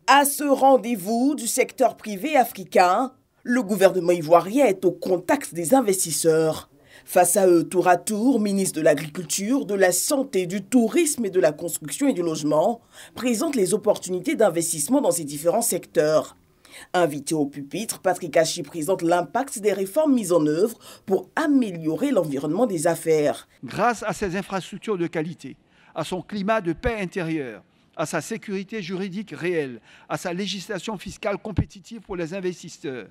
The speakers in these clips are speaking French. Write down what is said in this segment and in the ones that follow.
À ce rendez-vous du secteur privé africain, le gouvernement ivoirien est au contact des investisseurs. Face à eux, tour à tour, ministre de l'Agriculture, de la Santé, du Tourisme et de la Construction et du Logement présente les opportunités d'investissement dans ces différents secteurs. Invité au pupitre, Patrick Hachi présente l'impact des réformes mises en œuvre pour améliorer l'environnement des affaires. Grâce à ses infrastructures de qualité, à son climat de paix intérieure, à sa sécurité juridique réelle, à sa législation fiscale compétitive pour les investisseurs,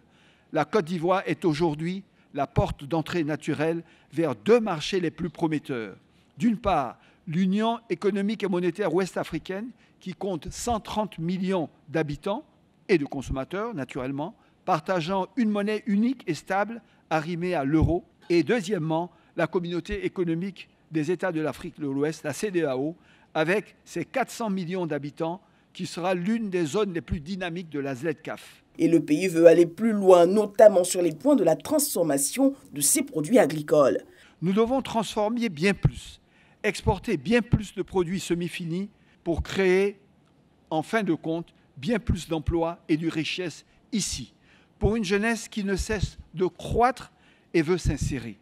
la Côte d'Ivoire est aujourd'hui la porte d'entrée naturelle vers deux marchés les plus prometteurs. D'une part, l'Union économique et monétaire ouest-africaine, qui compte 130 millions d'habitants et de consommateurs, naturellement, partageant une monnaie unique et stable arrimée à l'euro. Et deuxièmement, la communauté économique des États de l'Afrique de l'Ouest, la CEDEAO, avec ses 400 millions d'habitants, qui sera l'une des zones les plus dynamiques de la ZLECAf. Et le pays veut aller plus loin, notamment sur les points de la transformation de ses produits agricoles. Nous devons transformer bien plus, exporter bien plus de produits semi-finis pour créer, en fin de compte, bien plus d'emplois et de richesses ici, pour une jeunesse qui ne cesse de croître et veut s'insérer.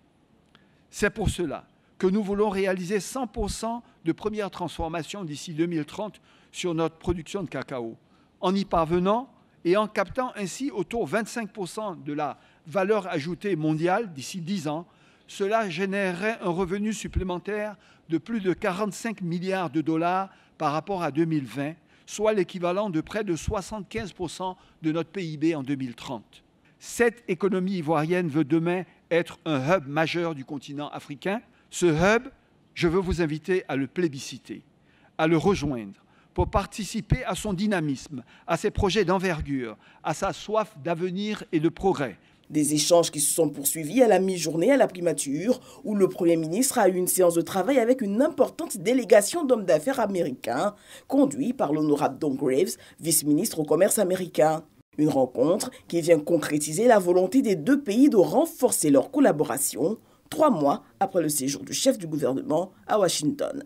C'est pour cela que nous voulons réaliser 100% de première transformation d'ici 2030 sur notre production de cacao. En y parvenant et en captant ainsi autour de 25% de la valeur ajoutée mondiale d'ici 10 ans, cela générerait un revenu supplémentaire de plus de 45 milliards de dollars par rapport à 2020, soit l'équivalent de près de 75% de notre PIB en 2030. Cette économie ivoirienne veut demain être un hub majeur du continent africain. Ce hub, je veux vous inviter à le plébisciter, à le rejoindre, pour participer à son dynamisme, à ses projets d'envergure, à sa soif d'avenir et de progrès. Des échanges qui se sont poursuivis à la mi-journée à la primature, où le Premier ministre a eu une séance de travail avec une importante délégation d'hommes d'affaires américains, conduite par l'honorable Don Graves, vice-ministre au commerce américain. Une rencontre qui vient concrétiser la volonté des deux pays de renforcer leur collaboration 3 mois après le séjour du chef du gouvernement à Washington.